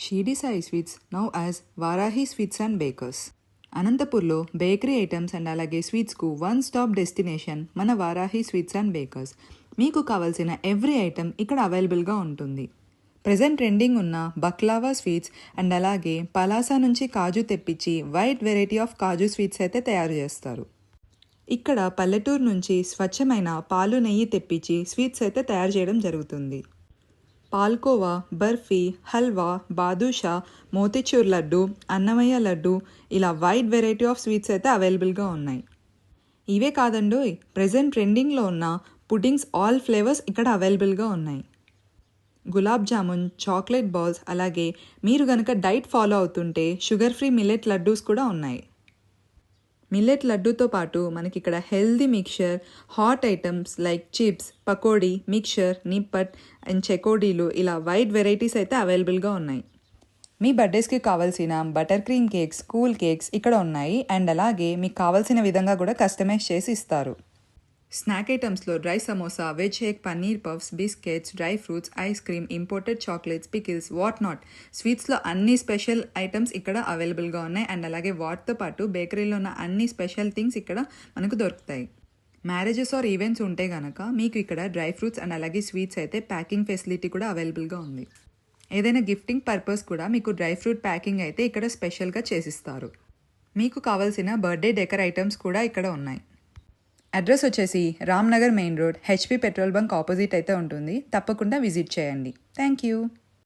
Shirdi Sai sweets now as Varahi sweets and baker's. అనంతపూర్లో bakery items and అలాగే స్వీట్స్కు one stop destination మన Varahi sweets and baker's. మీకు కావాల్సిన ఎవ్రీ ఐటమ్ ఇక్కడ అవైలబుల్గా ఉంటుంది. ప్రజెంట్ ట్రెండింగ్ ఉన్న బక్లావా స్వీట్స్ అండ్ అలాగే పలాసా నుంచి కాజు తెప్పించి wide variety of kaju sweets అయితే తయారు చేస్తారు. ఇక్కడ పల్లెటూరు నుంచి స్వచ్ఛమైన పాలు నెయ్యి తెప్పించి స్వీట్స్ అయితే తయారు చేయడం జరుగుతుంది. పాల్కోవా, బర్ఫీ, హల్వా, బాదుషా, మోతిచూర్ లడ్డు, అన్నమయ్య లడ్డు ఇలా వైడ్ వెరైటీ ఆఫ్ స్వీట్స్ అయితే అవైలబుల్గా ఉన్నాయి. ఇవే కాదండోయ్, ప్రజెంట్ ట్రెండింగ్లో ఉన్న పుడ్డింగ్స్ ఆల్ ఫ్లేవర్స్ ఇక్కడ అవైలబుల్గా ఉన్నాయి. గులాబ్ జామున్, చాక్లెట్ బాల్స్, అలాగే మీరు గనక డైట్ ఫాలో అవుతుంటే షుగర్ ఫ్రీ మిల్లెట్ లడ్డూస్ కూడా ఉన్నాయి. మిల్లెట్ లడ్డూతో పాటు మనకి ఇక్కడ healthy mixture, hot items like chips, pakodi, mixture, nippattu and చెకోడీలు ఇలా వైడ్ వెరైటీస్ అయితే అవైలబుల్గా ఉన్నాయి. మీ బర్త్డేస్కి కావాల్సిన butter cream cakes, cool cakes ఇక్కడ ఉన్నాయి అండ్ అలాగే మీకు కావాల్సిన విధంగా కూడా కస్టమైజ్ చేసి ఇస్తారు. స్నాక్ ఐటమ్స్లో dry samosa, veg shake, paneer puffs, biscuits, dry fruits, ice cream, imported chocolates, pickles, what not. స్వీట్స్లో అన్ని స్పెషల్ ఐటమ్స్ ఇక్కడ అవైలబుల్గా ఉన్నాయి అండ్ అలాగే వాటితో పాటు బేకరీలో ఉన్న అన్ని స్పెషల్ థింగ్స్ ఇక్కడ మనకు దొరుకుతాయి. మ్యారేజెస్ ఆర్ ఈవెంట్స్ ఉంటే కనుక మీకు ఇక్కడ డ్రై ఫ్రూట్స్ అండ్ అలాగే స్వీట్స్ అయితే ప్యాకింగ్ ఫెసిలిటీ కూడా అవైలబుల్గా ఉంది. ఏదైనా గిఫ్టింగ్ పర్పస్ కూడా మీకు డ్రై ఫ్రూట్ ప్యాకింగ్ అయితే ఇక్కడ స్పెషల్గా చేసిస్తారు. మీకు కావాల్సిన బర్త్డే డెకర్ ఐటమ్స్ కూడా ఇక్కడ ఉన్నాయి. అడ్రస్ వచ్చేసి Ramnagar main road, HP petrol bunk opposite అయితే ఉంటుంది. తప్పకుండా విజిట్ చేయండి. Thank you.